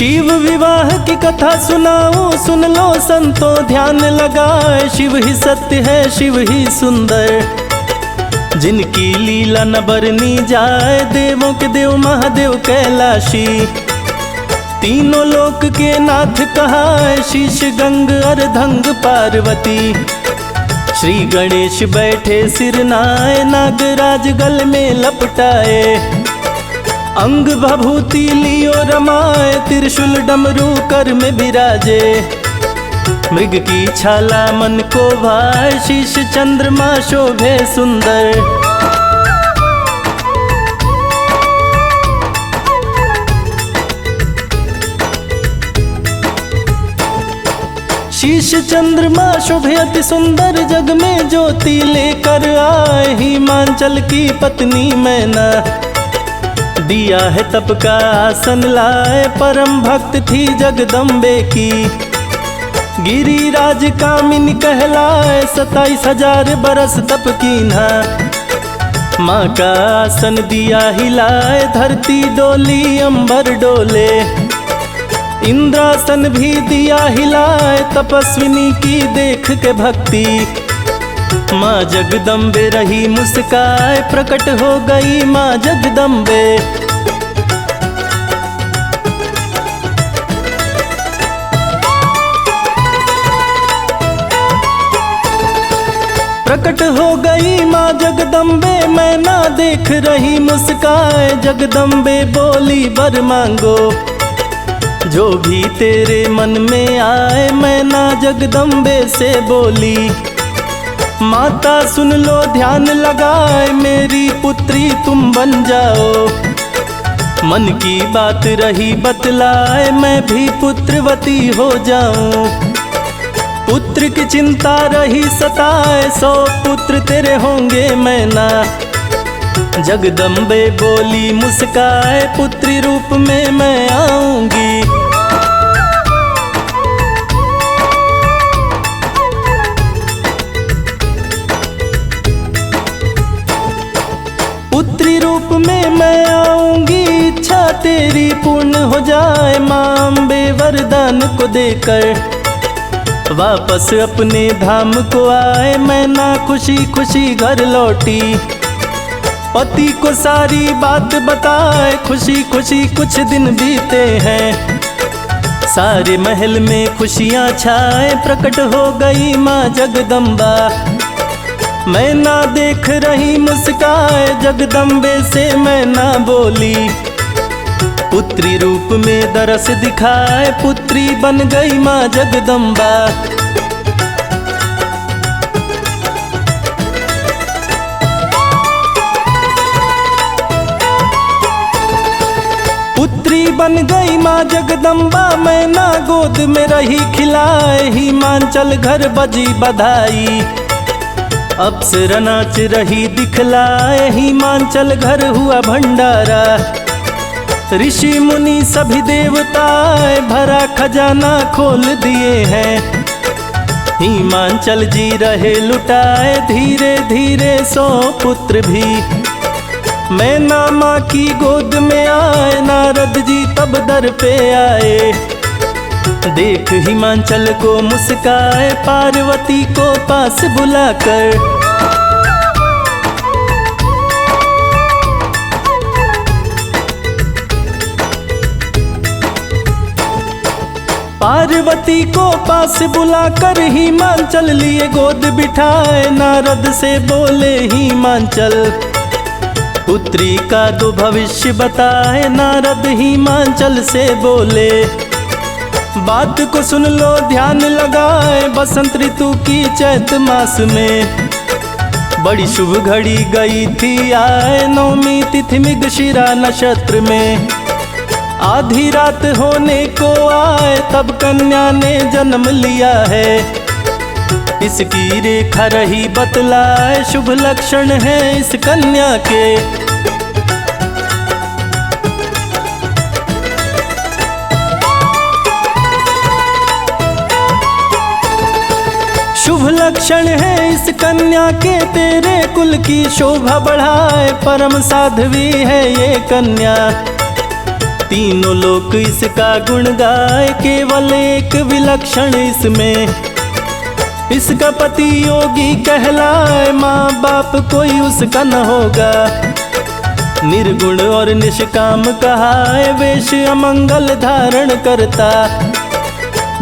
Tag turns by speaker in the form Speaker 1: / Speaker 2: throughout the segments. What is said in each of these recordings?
Speaker 1: शिव विवाह की कथा सुनाऊं, सुन लो संतों ध्यान लगाए। शिव ही सत्य है, शिव ही सुंदर, जिनकी लीला न बरनी जाए। देवों के देव महादेव कैलाशी, तीनों लोक के नाथ कहाए। शीश गंग अर्धंग पार्वती, श्री गणेश बैठे सिर नाए। नागराज गल में लपटाए, अंग भभूति लियो रमाए। त्रिशूल डमरू कर में विराजे, मृग की छाला मन को भाए। शीश चंद्रमा शोभे सुंदर, शीश चंद्रमा शोभे अति सुंदर। जग में ज्योति लेकर आए, हिमांचल की पत्नी मैना। दिया है तप का आसन लाए, परम भक्त थी जगदम्बे की। गिरिराज कामिनी कहलाए, 27,000 बरस तप कीन्हा। माँ का आसन दिया हिलाए, धरती डोली अंबर डोले। इंद्रासन भी दिया हिलाए, तपस्विनी की देख के भक्ति। माँ जगदम्बे रही मुस्काए, प्रकट हो गई माँ जगदम्बे। प्रकट हो गई माँ जगदम्बे, मैना देख रही मुस्काए। जगदम्बे बोली वर मांगो, जो भी तेरे मन में आए। मैना जगदम्बे से बोली, माता सुन लो ध्यान लगाए। मेरी पुत्री तुम बन जाओ, मन की बात रही बतलाए। मैं भी पुत्रवती हो जाऊं, पुत्र की चिंता रही सताए। 100 पुत्र तेरे होंगे मैना। जगदम्बे बोली मुस्काए, पुत्री रूप में मैं आऊंगी। पुत्री रूप में मैं आऊंगी, इच्छा तेरी पूर्ण हो जाए। माँ अम्बे वरदान को देकर वापस अपने धाम को आए। मैना खुशी खुशी घर लौटी, पति को सारी बात बताए। खुशी खुशी कुछ दिन बीते हैं, सारे महल में खुशियाँ छाए। प्रकट हो गई माँ जगदम्बा, मैना देख रही मुस्काए। जगदम्बे से मैना बोली, पुत्री रूप में दरस दिखाए। पुत्री बन गई माँ जगदम्बा। पुत्री बन गई माँ जगदम्बा, मैना गोद में रही खिलाए। हिमांचल घर बजी बधाई, अप्सरा नाच रही दिखलाए। हिमांचल घर हुआ भंडारा, ऋषि मुनि सभी देवताएं। भरा खजाना खोल दिए हैं, हिमांचल जी रहे लुटाए। धीरे धीरे 100 पुत्र भी मैना माँ की गोद में आए। नारद जी तब दर पे आए, देख हिमांचल को मुस्काए। पार्वती को पास बुलाकर पार्वती को पास बुलाकर हिमांचल लिए गोद बिठाए। नारद से बोले हिमांचल, पुत्री का दो भविष्य बताए। नारद हिमांचल से बोले, बात को सुन लो ध्यान लगाए। बसंत ऋतु की चैत मास में बड़ी शुभ घड़ी गई थी आए। नवमी तिथि मृगशिरा नक्षत्र में आधी रात होने को आए। तब कन्या ने जन्म लिया है, इसकी रेखा रही बतलाए। शुभ लक्षण है इस कन्या के, शुभ लक्षण है इस कन्या के। तेरे कुल की शोभा बढ़ाए, परम साध्वी है ये कन्या। तीनों लोक इसका गुण गाए, केवल एक विलक्षण इसमें। इसका पति योगी कहलाए, माँ बाप कोई उसका न होगा। निर्गुण और निष्काम कहाए, वेश अमंगल धारण करता।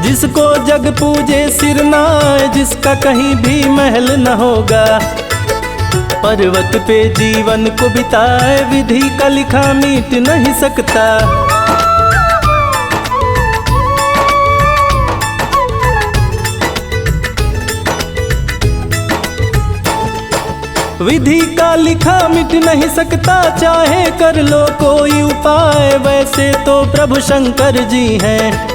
Speaker 1: जिसको जग पूजे सिर नाए, जिसका कहीं भी महल न होगा। पर्वत पे जीवन को बिताए, विधि का लिखा मीट नहीं सकता। विधि का लिखा मिट नहीं सकता, चाहे कर लो कोई उपाय। वैसे तो प्रभु शंकर जी हैं,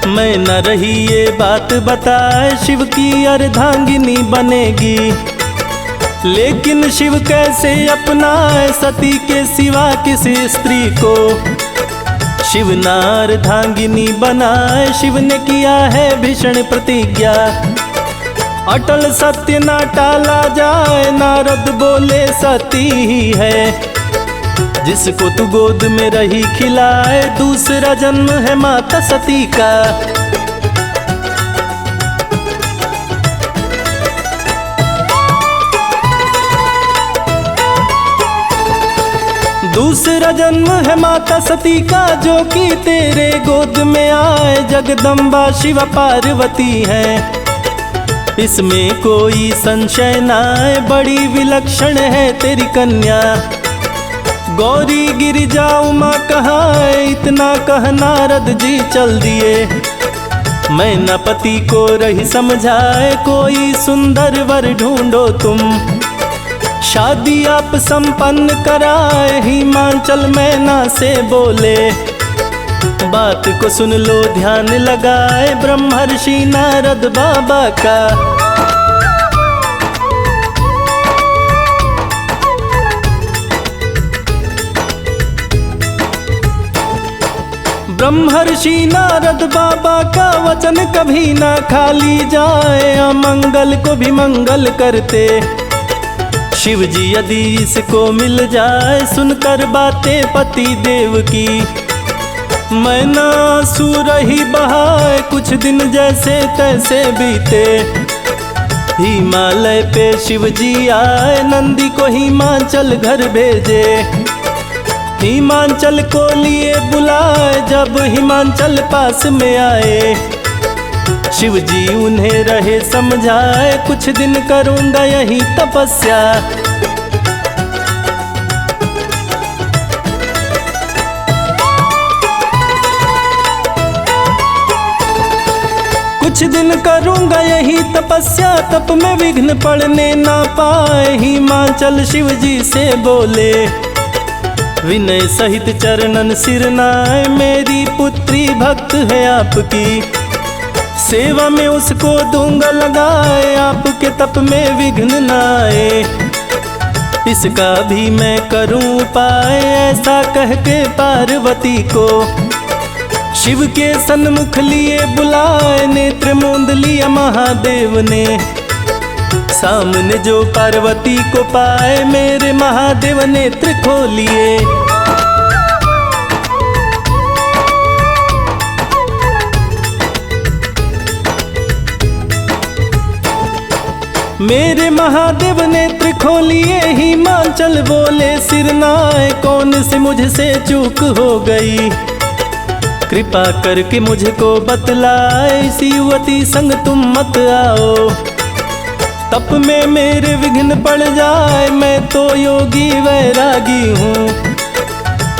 Speaker 1: मैं न रही ये बात बताए। शिव की अर्धांगिनी बनेगी, लेकिन शिव कैसे अपनाए सती के सिवा किसी स्त्री को। शिव न अर्धांगिनी बनाए, शिव ने किया है भीषण प्रतिज्ञा। अटल सत्य ना टाला जाए, नारद बोले सती ही है। जिसको तू गोद में रही खिलाए, दूसरा जन्म है माता सती का। दूसरा जन्म है माता सती का, जो कि तेरे गोद में आए। जगदम्बा शिव पार्वती है, इसमें कोई संशय नाय। बड़ी विलक्षण है तेरी कन्या, गौरी गिरिजा उमा कहाँ। इतना कह नारद जी चल दिए, मैं न पति को रही समझाए। कोई सुंदर वर ढूंढो तुम, शादी आप संपन्न कराए। हिमांचल मैना से बोले, बात को सुन लो ध्यान लगाए। ब्रह्मर्षि नारद बाबा का ब्रह्मर्षि नारद बाबा का वचन कभी ना खाली जाए। अमंगल को भी मंगल करते शिव जी यदि इसको मिल जाए। सुनकर बातें पति देव की, मैं ना आंसू रही बहाए। कुछ दिन जैसे तैसे बीते, हिमालय पे शिव जी आए। नंदी को हिमांचल घर भेजे, हिमांचल को लिए बुलाए। जब हिमांचल पास में आए, शिव जी उन्हें रहे समझाए। कुछ दिन करूँगा यही तपस्या, कुछ दिन करूँगा यही तपस्या। तप में विघ्न पड़ने ना पाए। हिमांचल शिव जी से बोले, विनय सहित चरणन सिर नाए। मेरी पुत्री भक्त है आपकी, सेवा में उसको दूंगा लगाए। आपके तप में विघ्न न आए, इसका भी मैं करूं उपाय। ऐसा कह के पार्वती को शिव के सन्मुख लिए बुलाए। नेत्र मूंद लिया महादेव ने, सामने जो पार्वती को पाए। मेरे महादेव नेत्र खोलिए, मेरे महादेव नेत्र खोलिए। हिमांचल बोले सिर नाए, कौन सी मुझसे चूक हो गई। कृपा करके मुझको बतलाए, इसी युवती संग तुम मत आओ। तप में मेरे विघ्न पड़ जाए, मैं तो योगी वैरागी हूँ।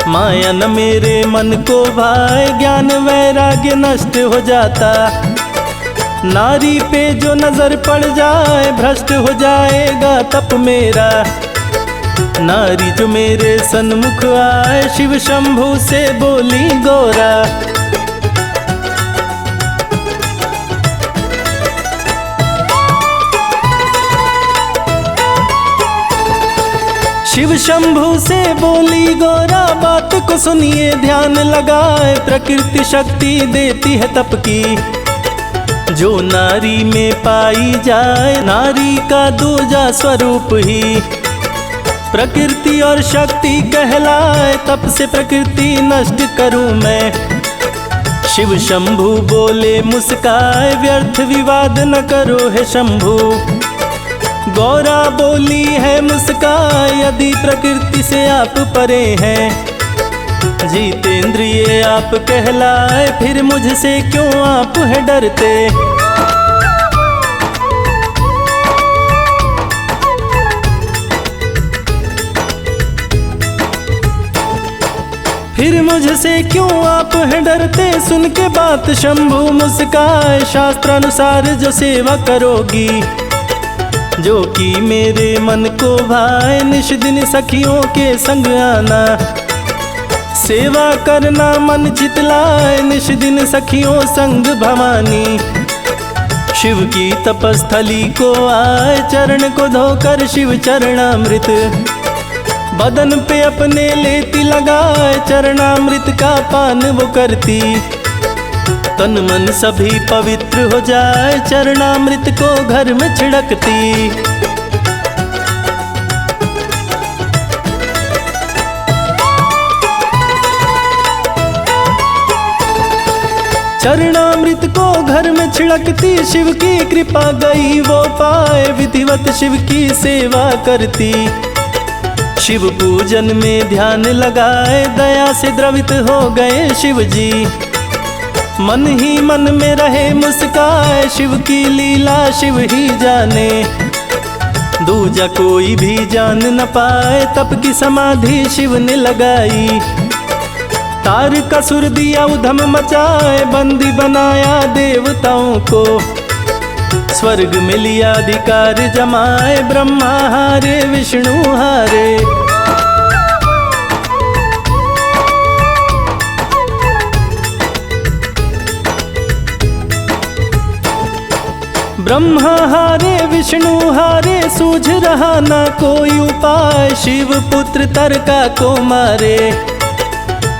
Speaker 1: माया न मेरे मन को भाए, ज्ञान वैराग्य नष्ट हो जाता। नारी पे जो नजर पड़ जाए, भ्रष्ट हो जाएगा तप मेरा। नारी जो मेरे सन्मुख आए, शिव शंभु से बोली गौरा। शिव शंभु से बोली गौरा, बात को सुनिए ध्यान लगाए। प्रकृति शक्ति देती है तप की, जो नारी में पाई जाए। नारी का दूजा स्वरूप ही प्रकृति और शक्ति कहलाए, तप से प्रकृति नष्ट करूं मैं। शिव शंभु बोले मुस्काए, व्यर्थ विवाद न करो है शंभु। गौरा बोली है मुस्काए, यदि प्रकृति से आप परे हैं। जितेंद्रिय आप कहलाए, फिर मुझसे क्यों आप है डरते। फिर मुझसे क्यों आप है डरते। सुन के बात शंभु मुस्काए, शास्त्रानुसार जो सेवा करोगी, जो कि मेरे मन को भाए। निश दिन सखियों के संग आना, सेवा करना मन चितलाए। निश दिन सखियों संग भवानी, शिव की तपस्थली को आए। चरण को धोकर शिव चरणामृत, बदन पे अपने लेती लगाए। चरणामृत का पान वो करती, तन मन सभी पवित्र हो जाए। चरणामृत को घर में छिड़कती, चरणामृत को घर में छिड़कती। शिव की कृपा गई वो पाए, विधिवत शिव की सेवा करती। शिव पूजन में ध्यान लगाए, दया से द्रवित हो गए शिव जी। मन ही मन में रहे मुस्काए, शिव की लीला शिव ही जाने। दूजा कोई भी जान न पाए, तप की समाधि शिव ने लगाई। तारकासुर दिया उधम मचाए, बंदी बनाया देवताओं को। स्वर्ग में लिया अधिकार जमाए, ब्रह्मा हारे विष्णु हारे। ब्रह्मा हारे विष्णु हारे, सूझ रहा ना कोई उपाय। शिव पुत्र तारका को मारे,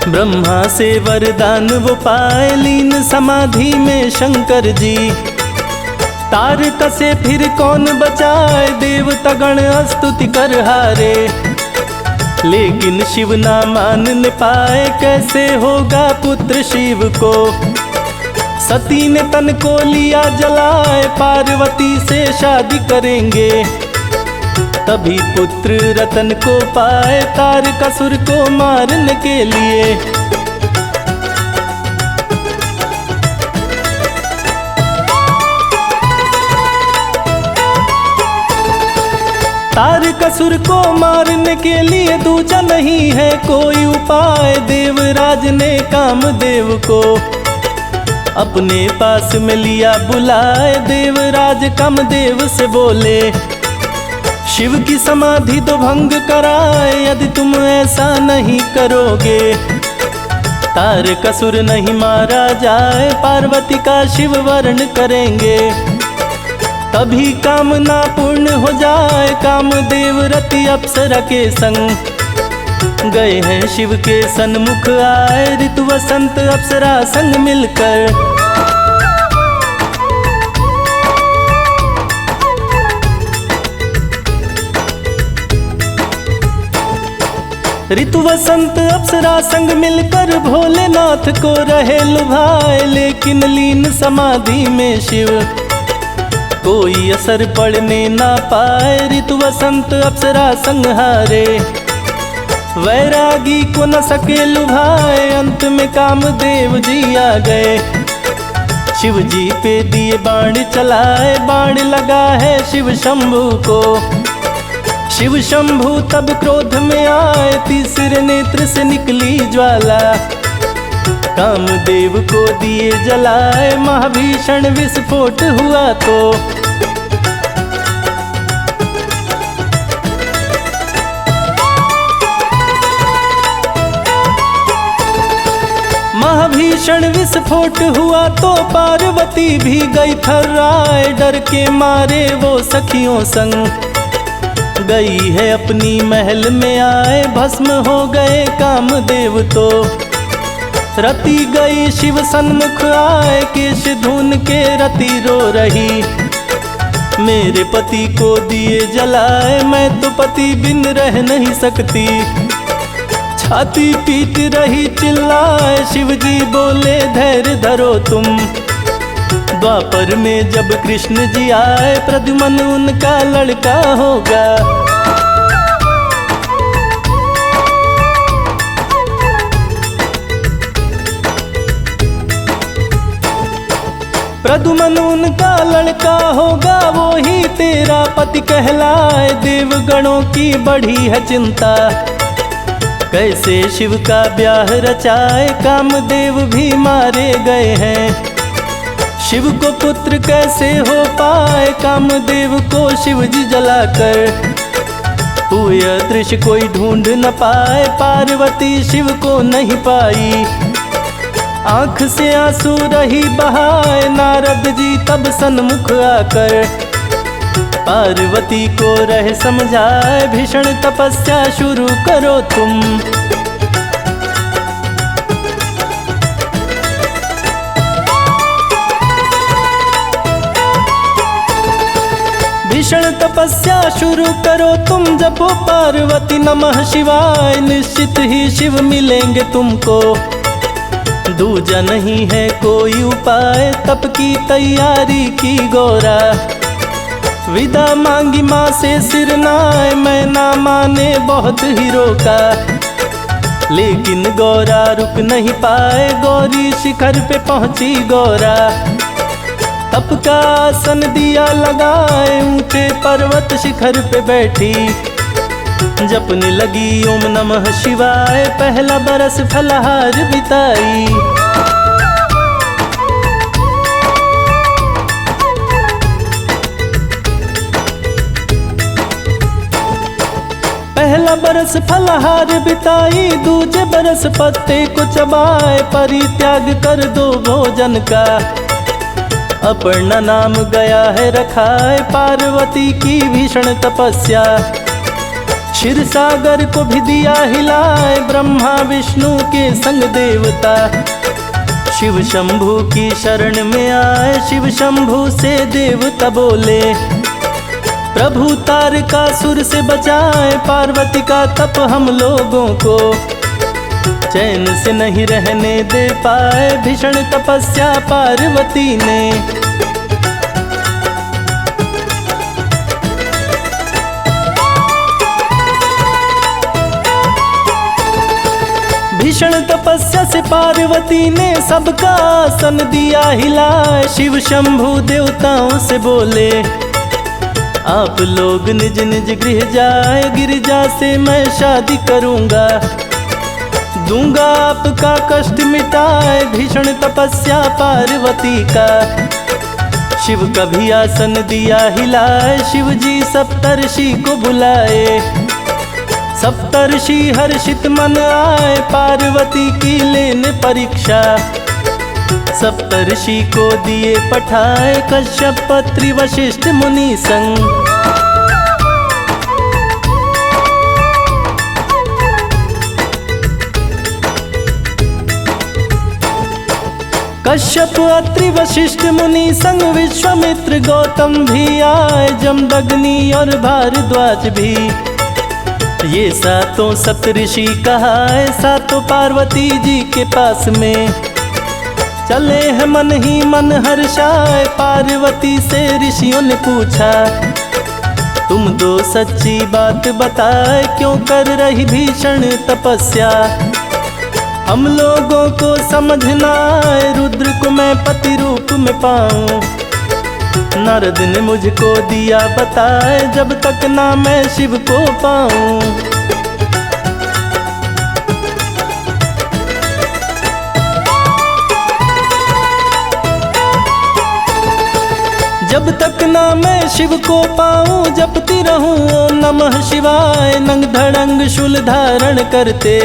Speaker 1: ब्रह्मा से वरदान वो पाए। लीन समाधि में शंकर जी, तारका से फिर कौन बचाए। देवता गण स्तुति कर हारे, लेकिन शिव ना मान पाए। कैसे होगा पुत्र शिव को, सती ने तन को लिया जलाए। पार्वती से शादी करेंगे, तभी पुत्र रतन को पाए। तारकासुर को मारने के लिए तारकासुर को मारने के लिए दूजा नहीं है कोई उपाय। देवराज ने कामदेव को अपने पास में लिया बुलाए। देवराज कामदेव से बोले, शिव की समाधि तो भंग कराए। यदि तुम ऐसा नहीं करोगे, तारकासुर नहीं मारा जाए। पार्वती का शिव वर्ण करेंगे, तभी कामना पूर्ण हो जाए। कामदेव रति अप्सरा के संग गए हैं शिव के सन्मुख आए। ऋतु वसंत अप्सरा संग मिलकर ऋतु वसंत अप्सरा संग मिलकर भोलेनाथ को रहे लुभाए। लेकिन लीन समाधि में शिव कोई असर पड़ने ना पाए। ऋतु वसंत अप्सरा संग हारे, वैरागी को न सके लुभाए। अंत में कामदेव जी आ गए, शिव जी पे दिए बाण चलाए। बाण लगा है शिव शंभु को, शिव शंभु तब क्रोध में आए। तीसरे नेत्र से निकली ज्वाला, कामदेव को दिए जलाए। महाभीषण विस्फोट हुआ तो महाभीषण विस्फोट हुआ तो पार्वती भी गई थर्राए। डर के मारे वो सखियों संग गई है अपनी महल में आए। भस्म हो गए कामदेव तो रति गई शिव सन्मुख आए। केश धून के रति रो रही, मेरे पति को दिए जलाए, मैं तो पति बिन रह नहीं सकती। छाती पीट रही चिल्लाए, शिव जी बोले धैर्य धरो तुम। द्वापर में जब कृष्ण जी आए, प्रद्युम्न उनका लड़का होगा। प्रद्युम्न उनका लड़का होगा, वो ही तेरा पति कहलाए। देवगणों की बढ़ी है चिंता, कैसे शिव का ब्याह रचाए। कामदेव भी मारे गए हैं, शिव को पुत्र कैसे हो पाए। कामदेव को शिव जी जलाकर पूय दृश्य कोई ढूंढ न पाए। पार्वती शिव को नहीं पाई, आंख से आंसू रही बहाए। नारद जी तब सन्मुख आकर पार्वती को रह समझाए। भीषण तपस्या शुरू करो तुम। भीषण तपस्या शुरू करो तुम, जपो पार्वती नमः शिवाय। निश्चित ही शिव मिलेंगे तुमको, दूजा नहीं है कोई उपाय। तप की तैयारी की गौरा, विदा मांगी माँ से सिर नाए। मैं ना माने बहुत ही रोका, लेकिन गौरा रुक नहीं पाए। गौरी शिखर पे पहुंची गौरा, तप का आसन दिया लगाए। ऊंचे पर्वत शिखर पे बैठी, जपने लगी ओम नमः शिवाय। पहला बरस फलहार बिताई, पहला बरस फलहार बिताई। दूजे बरस पत्ते को चबाए, परित्याग कर दो भोजन का। अपर्णा नाम गया है रखाए, पार्वती की भीषण तपस्या। क्षीर सागर को भी दिया हिलाए, ब्रह्मा विष्णु के संग देवता। शिव शंभु की शरण में आए, शिव शंभु से देवता बोले प्रभु तारकासुर से बचाए। पार्वती का तप हम लोगों को चैन से नहीं रहने दे पाए। भीषण तपस्या पार्वती ने, भीषण तपस्या से पार्वती ने सबका आसन दिया हिलाए। शिव शंभु देवताओं से बोले आप लोग निज निज गृह जाए। गिरिजा से मैं शादी करूंगा, दूंगा आपका कष्ट मिटाए। भीषण तपस्या पार्वती का, शिव का भी आसन दिया हिलाए। शिव जी सप्तर्षि को बुलाए, सप्तर्षि हर्षित मन आए। पार्वती की लेने परीक्षा, सप्तर्षि को दिए पठाए। कश्यप पत्री वशिष्ठ मुनि संग, कश्यप अत्रि वशिष्ठ मुनि संग। विश्वामित्र गौतम भी आए, जमदग्नि और भारद्वाज भी। ये सातों सप्तऋषि कहाए, सातों पार्वती जी के पास में चले हैं मन ही मन हर्षाए। पार्वती से ऋषियों ने पूछा तुम दो सच्ची बात बताए, क्यों कर रही भीषण तपस्या। हम लोगों को समझना आए, रुद्र को मैं पति रूप में पाऊं। नारद ने मुझको दिया बताए, जब तक ना मैं शिव को पाऊं। जब तक ना मैं शिव को पाऊं, जपती रहूं ओम नमः शिवाय। नंग धड़ंग शूल धारण करते,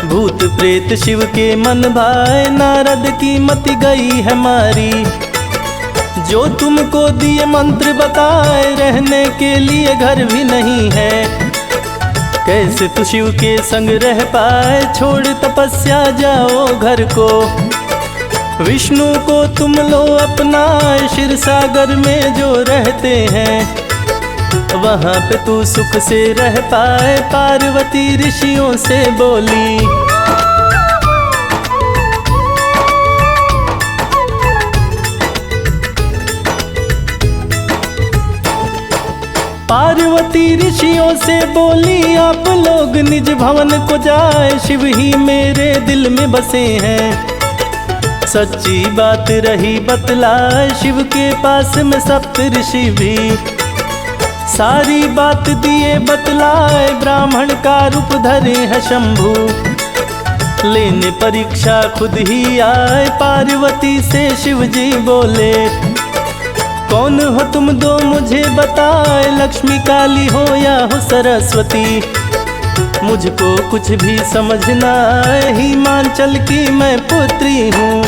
Speaker 1: भूत प्रेत शिव के मन भाए। नारद की मति गई है मारी, जो तुमको दिए मंत्र बताए। रहने के लिए घर भी नहीं है, कैसे तू शिव के संग रह पाए। छोड़ तपस्या जाओ घर को, विष्णु को तुम लो अपना, क्षीर सागर में जो रहते हैं, वहाँ पे तू सुख से रह पाए। पार्वती ऋषियों से बोली, पार्वती ऋषियों से बोली, आप लोग निज भवन को जाए, शिव ही मेरे दिल में बसे हैं। सच्ची बात रही बतलाए, शिव के पास में सप्त ऋषि भी सारी बात दिए बतलाए। ब्राह्मण का रूप धरे है शंभु, लेने परीक्षा खुद ही आए। पार्वती से शिव जी बोले, कौन हो तुम दो मुझे बताए, लक्ष्मी काली हो या हो सरस्वती, मुझको कुछ भी समझ ना आए। हिमांचल की मैं पुत्री हूँ।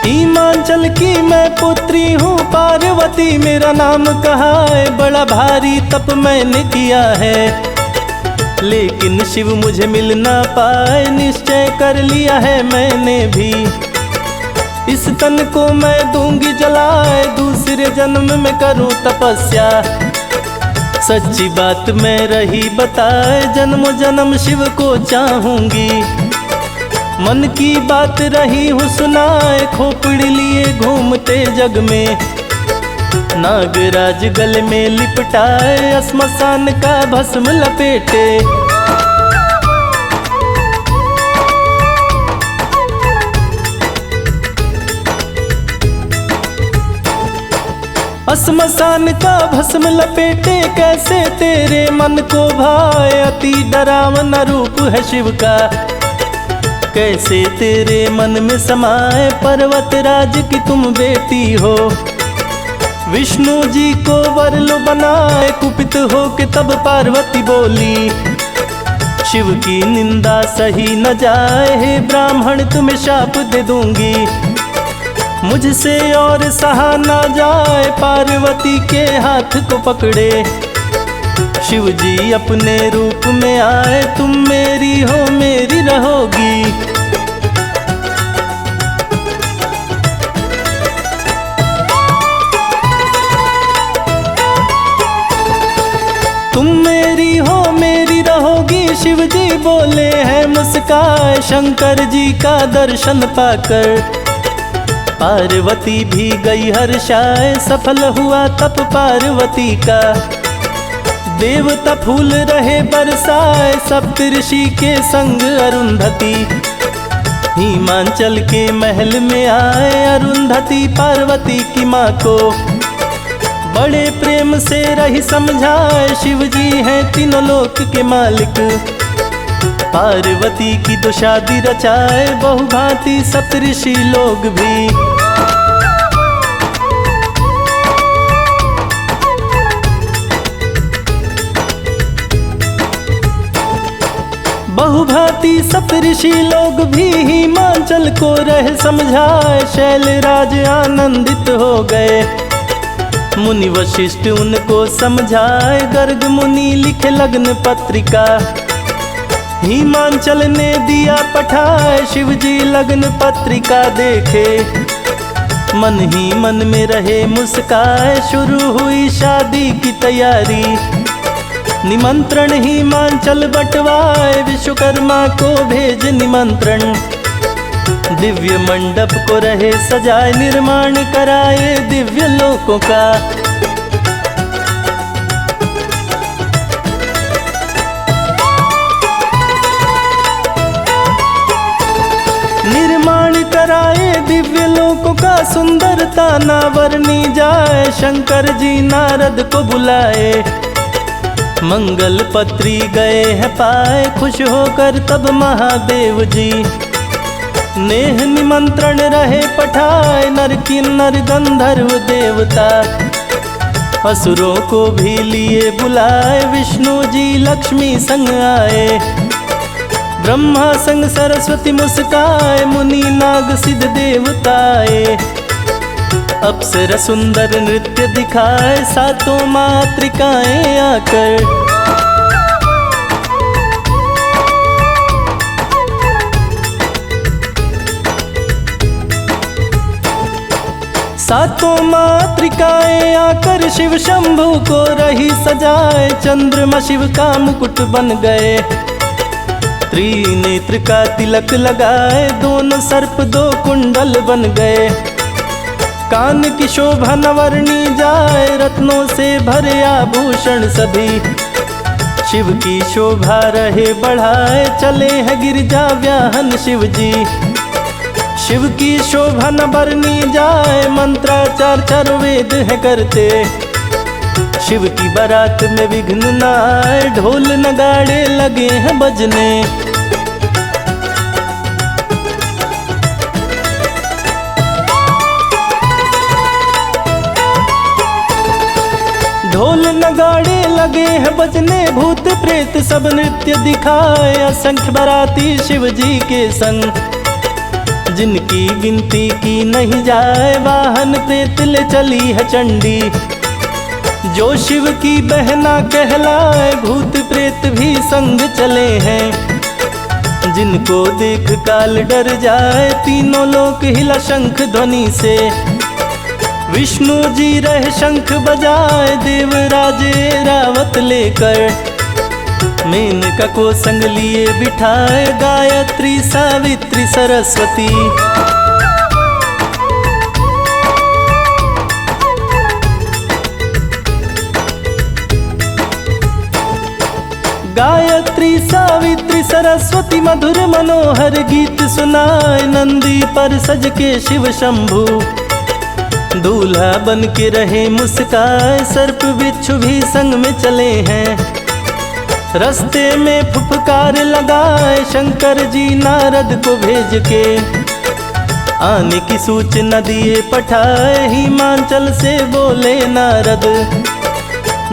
Speaker 1: हिमांचल की मैं पुत्री हूँ, पार्वती मेरा नाम कहा है। बड़ा भारी तप मैंने किया है, लेकिन शिव मुझे मिल ना पाए। निश्चय कर लिया है मैंने भी, इस तन को मैं दूंगी जलाए। दूसरे जन्म में करूं तपस्या, सच्ची बात मैं रही बताए। जन्मों जन्म शिव को चाहूंगी, मन की बात रही हूँ सुनाए। खोपड़ी लिए घूमते जग में, नागराज गले में लिपटाए। श्मशान का भस्म लपेटे, श्मशान का भस्म लपेटे। कैसे तेरे मन को भाए, अति डरावना रूप है शिव का, कैसे तेरे मन में समाए। पर्वत राज की तुम बेटी हो, विष्णु जी को वर लो बनाए। कुपित हो के तब पार्वती बोली, शिव की निंदा सही न जाए। हे ब्राह्मण तुम्हें शाप दे दूंगी, मुझसे और सहा ना जाए। पार्वती के हाथ को पकड़े शिव जी अपने रूप में आए। तुम मेरी हो मेरी रहोगी, तुम मेरी हो मेरी रहोगी। शिव जी बोले हैं मुस्काए, शंकर जी का दर्शन पाकर पार्वती भी गई हर्षाए। सफल हुआ तप पार्वती का, देवता फूल रहे बरसाए। सप्तऋषि के संग अरुंधति हिमांचल के महल में आए। अरुंधति पार्वती की माँ को बड़े प्रेम से रही समझाए। शिव जी हैं तीनों लोक के मालिक, पार्वती की दो शादी रचाए। बहुभांति सप्तऋषि लोग भी बहुभांति सप्तऋषि लोग भी हिमांचल को रह समझाए। शैलराज आनंदित हो गए, मुनि वशिष्ठ उनको समझाए। गर्ग मुनि लिखे लग्न पत्रिका, हिमांचल ने दिया पठाए। शिव जी लग्न पत्रिका देखे, मन ही मन में रहे मुस्काए। शुरू हुई शादी की तैयारी, निमंत्रण हिमांचल बंटवाए। विश्वकर्मा को भेज निमंत्रण, दिव्य मंडप को रहे सजाए। निर्माण कराए दिव्य लोकों का, निर्माण कराए दिव्य लोकों का। सुंदरता ना वर्णी जाए, शंकर जी नारद को बुलाए। मंगल पत्री गए हैं पाए, खुश होकर तब महादेव जी नेह निमंत्रण रहे पठाए। नर किन्नर गंधर्व देवता असुरों को भी लिए बुलाए। विष्णु जी लक्ष्मी संग आए, ब्रह्मा संग सरस्वती मुस्काए। मुनि नाग सिद्ध देवताए, अप्सरा सुंदर नृत्य दिखाए सातों मातृकाएं आकर। सातों मातृकाएं आकर शिव शंभु को रही सजाए, चंद्रमा शिव का मुकुट बन गए। त्रिनेत्र का तिलक लगाए, दोनों सर्प दो कुंडल बन गए। कान की शोभा नवर्णी जाए, रत्नों से भरे आभूषण सभी। शिव की शोभा रहे बढ़ाए, चले हैं गिरजा व्याहन शिव जी। शिव की शोभा न बरनी जाए, मंत्राचार चारों वेद है करते। शिव की बारात में विघ्न न आए, ढोल नगाड़े लगे हैं बजने। ढोल नगाड़े लगे हैं बजने, भूत प्रेत सब नृत्य दिखाए। असंख्य बाराती शिव जी के संग, जिनकी गिनती की नहीं जाए। वाहन प्रेत ले चली है चंडी, जो शिव की बहना कहलाए। भूत प्रेत भी संग चले हैं, जिनको देख काल डर जाए। तीनों लोक हिला शंख ध्वनि से, विष्णु जी रहे शंख बजाए। देवराजे रावत लेकर, मेनका को संग लिए बिठाए। गायत्री सावित्री सरस्वती, गायत्री सावित्री सरस्वती मधुर मनोहर गीत सुनाए। नंदी पर सज के शिव शंभु, दूल्हा बन के रहे मुस्काए। सर्प बिच्छू भी संग में चले हैं, रास्ते में फुफकार लगाए। शंकर जी नारद को भेज के, आने की सूचना दिए पठाए। हिमाचल से बोले नारद,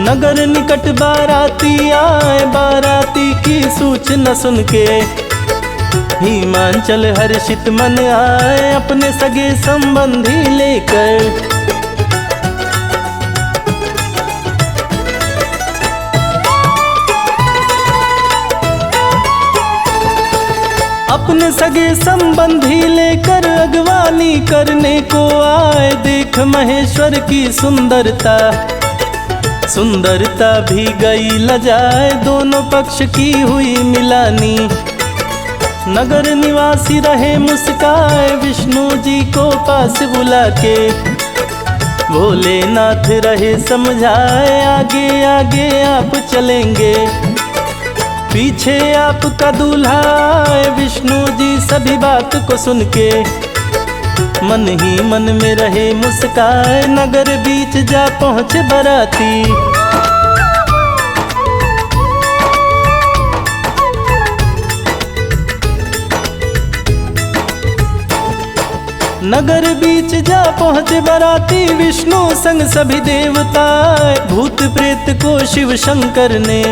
Speaker 1: नगर निकट बाराती आए। बाराती की सूचना सुन के, हिमाचल हर्षित मन आए। अपने सगे संबंधी लेकर, अपने सगे संबंधी लेकर अगवानी करने को आए। देख महेश्वर की सुंदरता, सुंदरता भी गई लजाए। दोनों पक्ष की हुई मिलानी, नगर निवासी रहे मुस्काए। विष्णु जी को पास बुला के, भोलेनाथ रहे समझाए। आगे आगे आप चलेंगे, पीछे आपका दूल्हा आए। विष्णु जी सभी बात को सुन के, मन ही मन में रहे मुस्काए। नगर बीच जा पहुँचे बाराती, नगर बीच जा पहुँचे बाराती। विष्णु संग सभी देवता, भूत प्रेत को शिव शंकर ने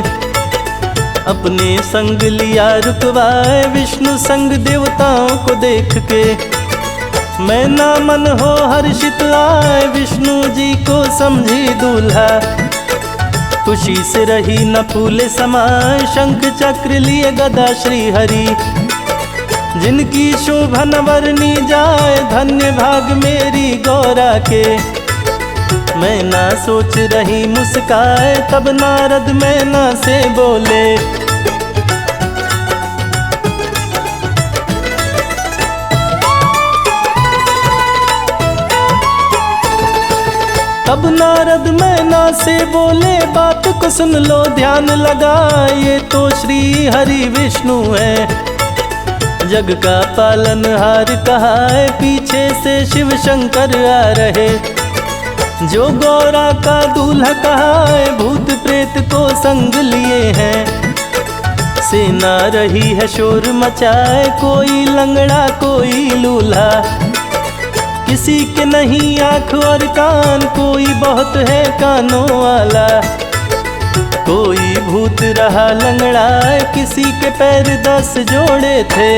Speaker 1: अपने संग लिया रुकवाए। विष्णु संग देवताओं को देख के, मैं ना मन हो हर्षित आए। विष्णु जी को समझी दूल्हा, खुशी से रही न फूले समाए। शंख चक्र लिए गदा श्री हरि, जिनकी शोभा न वर्णी जाए। धन्य भाग मेरी गौरा के, मैं ना सोच रही मुस्काए। तब नारद मैना से बोले, तब नारद मैना से बोले, बात को सुन लो ध्यान लगाए। ये तो श्री हरि विष्णु है, जग का पालनहार कहा है। पीछे से शिव शंकर आ रहे, जो गौरा का दूल्हा कहा है। भूत प्रेत को संग लिए हैं, सेना रही है शोर मचाए। कोई लंगड़ा कोई लूल्हा, किसी के नहीं आँख और कान। कोई बहुत है कानों वाला, कोई भूत रहा लंगड़ा। किसी के पैर 10 जोड़े थे,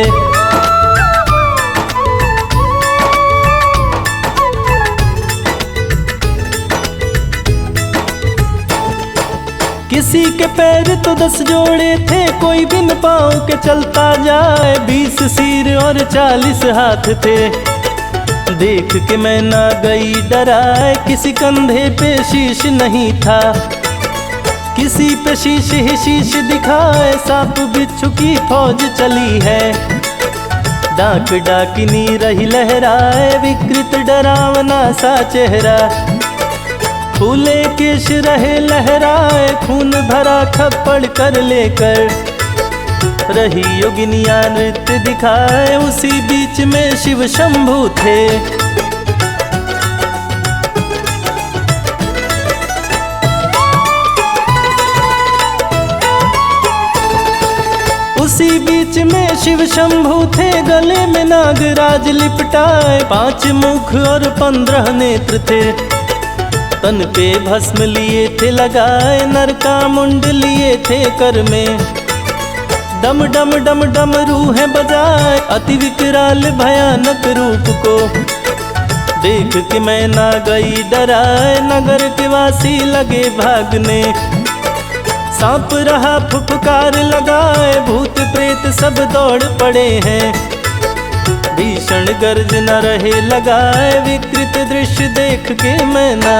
Speaker 1: किसी के पैर तो 10 जोड़े थे, कोई बिन पाँव के चलता जाए। 20 सिर और 40 हाथ थे, देख के मैं ना गई डराए। किसी कंधे पे शीश नहीं था, किसी पे शीश ही शीश दिखाए। सांप बिच्छू की फौज चली है, डाक डाकिनी रही लहराए। विकृत डरावना सा चेहरा, फूले केश रहे लहराए। खून भरा खप्पड़ कर लेकर रही योगिनिया नृत्य दिखाए। उसी बीच में शिव शंभू थे, उसी बीच में शिव शंभू थे। गले में नागराज लिपटाए, 5 मुख और 15 नेत्र थे। तन पे भस्म लिए थे लगाए, नर का मुंड लिए थे कर में। डम डम डम डम रूहें बजाए, अति विकराल भयानक रूप को देख के मैं ना गई डराए। नगर के वासी लगे भागने, सांप रहा फुफकार लगाए। भूत प्रेत सब दौड़ पड़े हैं, भीषण गर्जना रहे लगाए। विकृत दृश्य देख के मैं ना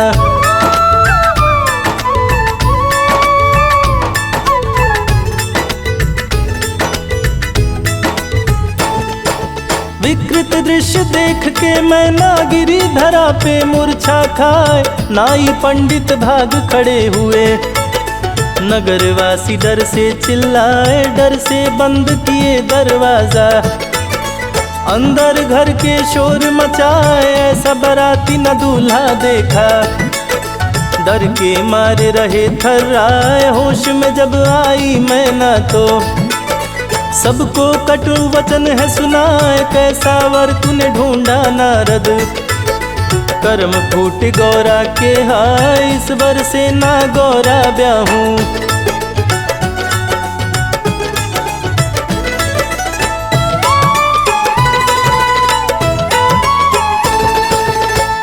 Speaker 1: विकृत दृश्य देख के मैं ना गिरी धरा पे मूर्छा खाए। नाई पंडित भाग खड़े हुए, नगरवासी डर से चिल्लाए। डर से बंद किए दरवाजा, अंदर घर के शोर मचाए। ऐसा बाराती न दूल्हा देखा, डर के मारे रहे थर्राए। होश में जब आई मैं ना तो सबको कटु वचन है सुनाए। कैसा वर तूने ढूंढा नारद, कर्म फूट गौरा के हाय। इस वर से ना गौरा ब्याहूं,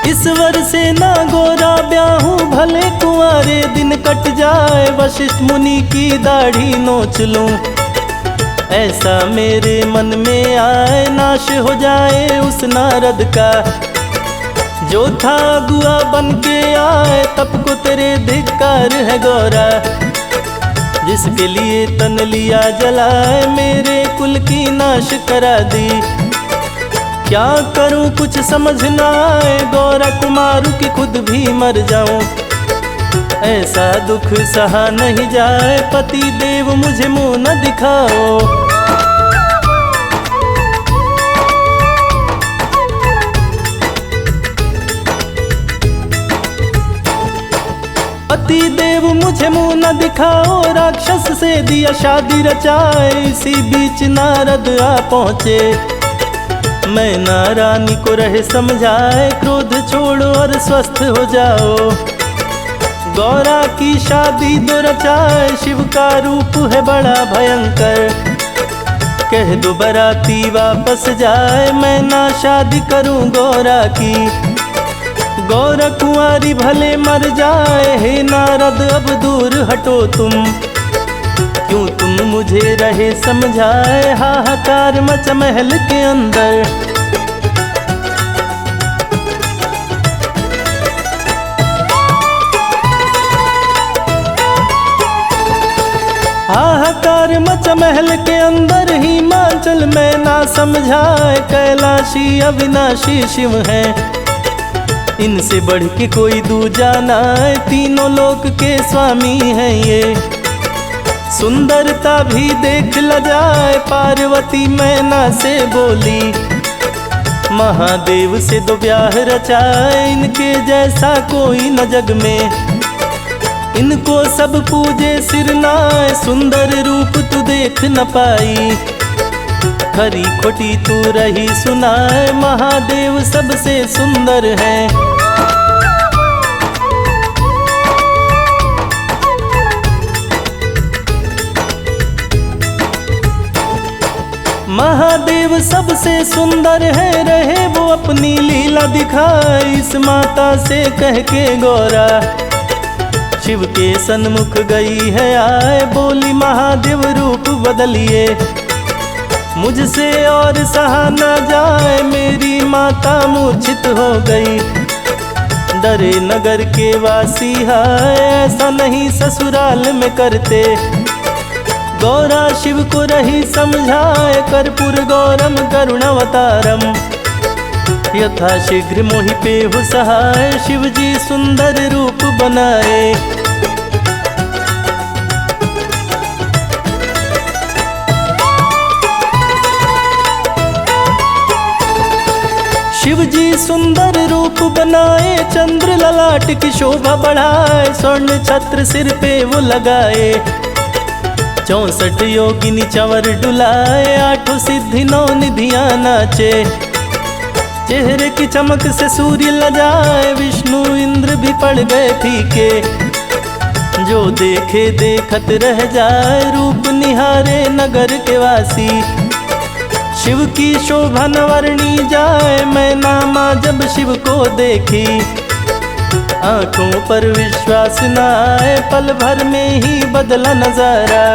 Speaker 1: इस वर से ना गोरा ब्याहूं। भले कुंवारे दिन कट जाए, वशिष्ठ मुनि की दाढ़ी नोच लूं। ऐसा मेरे मन में आए, नाश हो जाए उस नारद का जो था अगुआ बन के आए। तब को तेरे धिक्कार है गौरा, जिसके लिए तन लिया जलाए। मेरे कुल की नाश करा दी, क्या करूं कुछ समझ ना आए। गौरा कुमार की खुद भी मर जाऊं, ऐसा दुख सहा नहीं जाए। पति देव मुझे मुंह न दिखाओ, पति देव मुझे मुंह न दिखाओ। राक्षस से दिया शादी रचाए, इसी बीच नारद आ पहुँचे। मैं नारानी को रहे समझाए, क्रोध छोड़ो और स्वस्थ हो जाओ। गौरा की शादी दो रचाए, शिव का रूप है बड़ा भयंकर। कह दो बराती वापस जाए, मैं ना शादी करूं गौरा की। गौरा कुंवारी भले मर जाए, हे नारद अब दूर हटो तुम। क्यों तुम मुझे रहे समझाए, हाहाकार मच महल के अंदर। हाहाकार मच महल के अंदर, हिमाचल में ना समझाए। कैलाशी अविनाशी शिव है, इनसे बढ़ के कोई दूजा ना है। तीनों लोक के स्वामी हैं ये, सुंदरता भी देख ल जाए। पार्वती मैना से बोली, महादेव से दो ब्याह रचाए। इनके जैसा कोई न जग में, इनको सब पूजे सिर नाय। सुंदर रूप तू देख न पाई, खरी खोटी तू रही सुनाए। महादेव सबसे सुंदर है, महादेव सबसे सुंदर है। रहे वो अपनी लीला दिखाए, इस माता से कह के गौरा शिव के सन्मुख गई है आए, बोली महादेव रूप बदलिए, मुझसे और सहा न जाए, मेरी माता मूर्छित हो गई। डरे नगर के वासी हाय, ऐसा नहीं ससुराल में करते, गौरा शिव को रही समझाए, कर्पूर गौरम करुणावतारम, यथा शीघ्र मोहि पेहु सहाय, शिव जी सुंदर रूप बनाए। शिव जी सुंदर रूप बनाए, चंद्र ललाट की शोभा बढ़ाए, स्वर्ण छत्र सिर पे वो लगाए, 64 योगिनी चंवर डुलाए, 8 सिद्धि 9 निधियां नाचे, चेहरे की चमक से सूर्य लजाए, विष्णु इंद्र भी पड़ गए फीके, जो देखे देखत रह जाए, रूप निहारे नगर के वासी, शिव की शोभा न वर्णी जाए, मैं नामा जब शिव को देखी, आंखों पर विश्वास न आए, पल भर में ही बदला नजारा।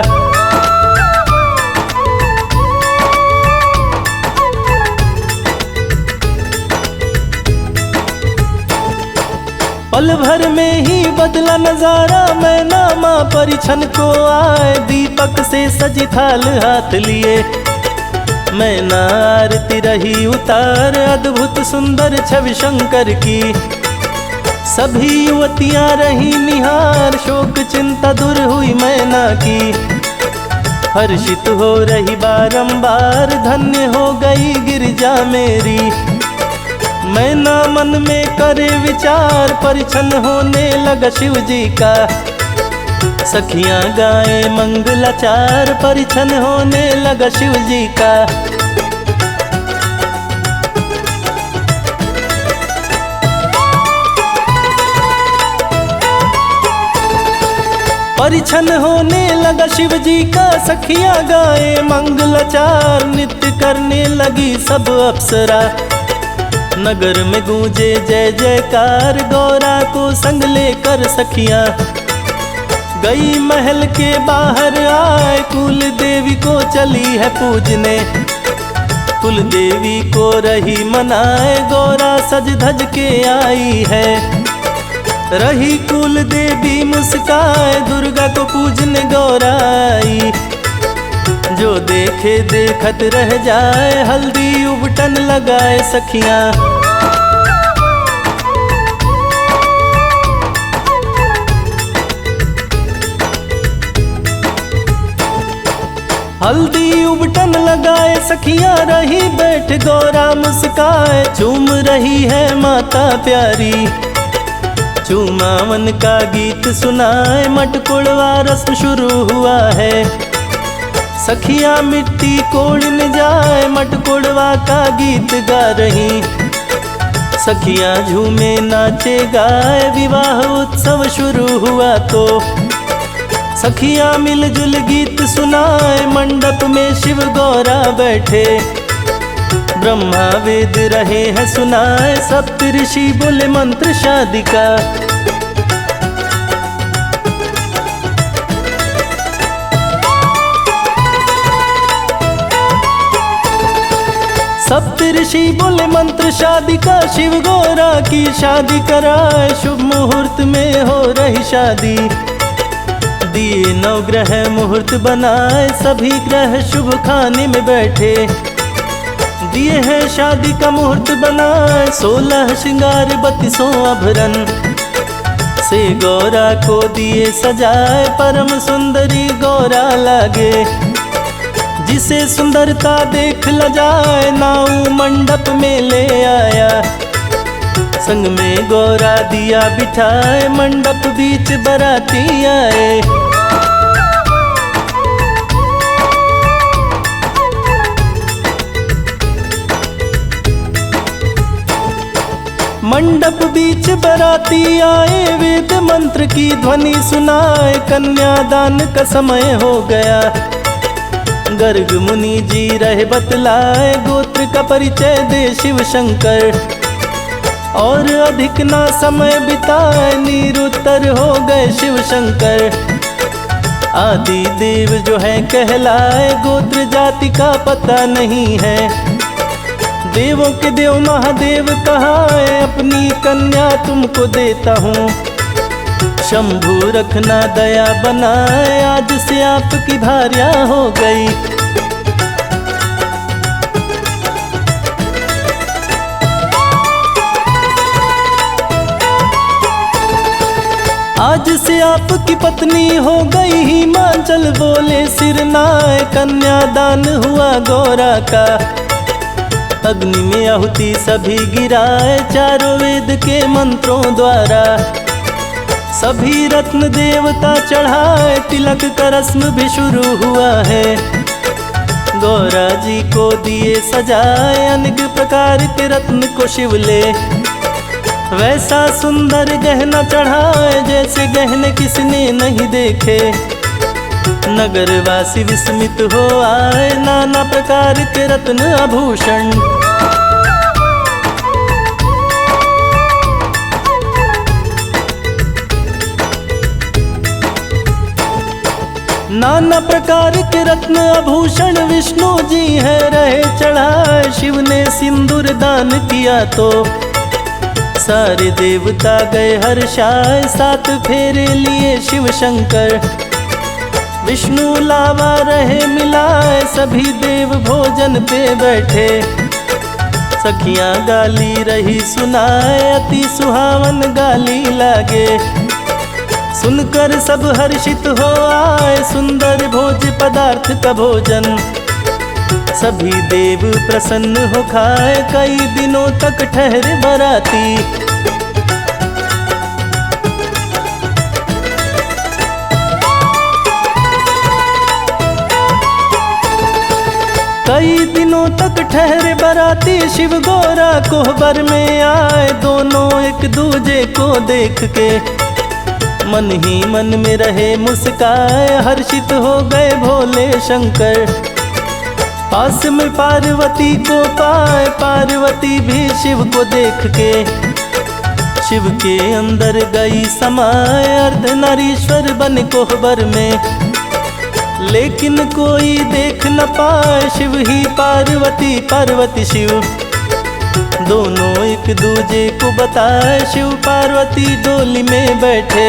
Speaker 1: पल भर में ही बदला नजारा, मैं नामा परिछन को आए, दीपक से सजी थाल हाथ लिए, मैं ना आरती रही उतार, अद्भुत सुंदर छवि शंकर की, सभी युवतियां रही निहार, शोक चिंता दूर हुई मैना की, हर्षित हो रही बारंबार, धन्य हो गई गिरजा मेरी, मैना मन में करे विचार, परिछन होने लगा शिव जी का, सखियां गाए मंगलाचार, परिछन होने लगा शिव जी का। परिछन होने लगा शिव जी का, सखियां गाए मंगलाचार, नित्य करने लगी सब अप्सरा, नगर में गूंजे जय जयकार, गौरा को संग लेकर सखियां गई महल के बाहर आए, कुल देवी को चली है पूजने, कुल देवी को रही मनाए, गौरा सज धज के आई है, रही कुल देवी मुस्काए, दुर्गा को पूजने गौरा आई, जो देखे देखत रह जाए, हल्दी उबटन लगाए सखियां, हल्दी उबटन लगाए सखियां, रही बैठ गौरा मुस्काए, चूम रही है माता प्यारी, चूमावन का गीत सुनाए, मटकुड़वा रस्म शुरू हुआ है, सखियां मिट्टी कोड़ने जाए, मटकुड़वा का गीत गा रही, सखियां झूमे नाचे गाए, विवाह उत्सव शुरू हुआ तो, सखियां मिलजुल गीत सुनाए, मंडप में शिव गौरा बैठे, ब्रह्मा वेद रहे हैं सुनाए, सप्त ऋषि बोले मंत्र शादी का, सप्त ऋषि बोले मंत्र शादी का, शिव गौरा की शादी कराए, शुभ मुहूर्त में हो रही शादी, दिए 9 ग्रह मुहूर्त बनाए, सभी ग्रह शुभ खाने में बैठे, दिए हैं शादी का मुहूर्त बनाए, 16 श्रृंगार 32 आभरण से गौरा को दिए सजाए, परम सुंदरी गौरा लागे, जिसे सुंदरता देख ल जाए, नाऊ मंडप में ले आया, संग में गौरा दिया बिठाए, मंडप बीच बराती आए, मंडप बीच बराती आए, वेद मंत्र की ध्वनि सुनाए, कन्यादान का समय हो गया, गर्ग मुनि जी रहे बतलाए, गोत्र का परिचय दे शिव शंकर, और अधिक ना समय बिताए निरुत्तर हो गए शिव शंकर। आदि देव जो है कहलाए, गोत्र जाति का पता नहीं है। देवों के देव महादेव कहाए, अपनी कन्या तुमको देता हूँ। शंभू रखना दया बनाए, आज से आपकी भार्या हो गई। आज से आपकी पत्नी हो गई। हिमाचल बोले सिरनाए, कन्यादान हुआ गौरा का। अग्नि में आहुति सभी गिराए, चारों वेद के मंत्रों द्वारा। सभी रत्न देवता चढ़ाए, तिलक का रस्म भी शुरू हुआ है। गौरा जी को दिए सजाए, अनेक प्रकार के रत्न को शिवले। वैसा सुंदर गहना चढ़ाए, जैसे गहने किसने नहीं देखे। नगरवासी विस्मित हो आए, नाना प्रकार के रत्न आभूषण। नाना प्रकार के रत्न आभूषण विष्णु जी है रहे चढ़ाए। शिव ने सिंदूर दान किया तो सारे देवता गए हर्षाए। 7 फेरे लिए शिव शंकर, विष्णु लावा रहे मिलाए। सभी देव भोजन पे बैठे, सखियां गाली रही सुनाए। अति सुहावन गाली लागे, सुनकर सब हर्षित हो आए। सुंदर भोज पदार्थ का भोजन, सभी देव प्रसन्न हो खाए। कई दिनों तक ठहरे बराती, कई दिनों तक ठहरे बराती। शिव गौरा कोहबर में आए, दोनों एक दूजे को देख के मन ही मन में रहे मुस्काए। हर्षित हो गए भोले शंकर, पास में पार्वती को पाए। पार्वती भी शिव को देख के शिव के अंदर गई समाए। अर्धनारीश्वर बन कोहबर में, लेकिन कोई देख न पाए। शिव ही पार्वती, पार्वती शिव, दोनों एक दूजे को बताए। शिव पार्वती डोली में बैठे,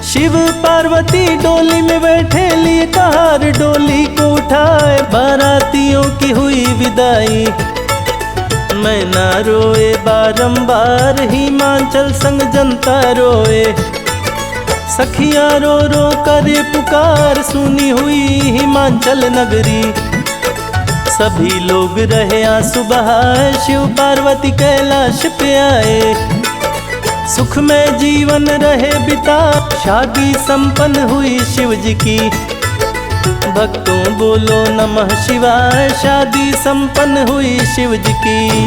Speaker 1: शिव पार्वती डोली में बैठे। लिए कहार डोली को उठाए, बारातियों की हुई विदाई। मैं ना रोए बारंबार, हिमाचल संग जनता रोए। सखियां रो रो करे पुकार, सुनी हुई हिमाचल नगरी। सभी लोग रहे आंसू बहाए, शिव पार्वती कैलाश पे आए। सुख में जीवन रहे बिता, शादी संपन्न हुई शिव जी की। भक्तों बोलो नमः शिवाय, शादी संपन्न हुई शिव जी की।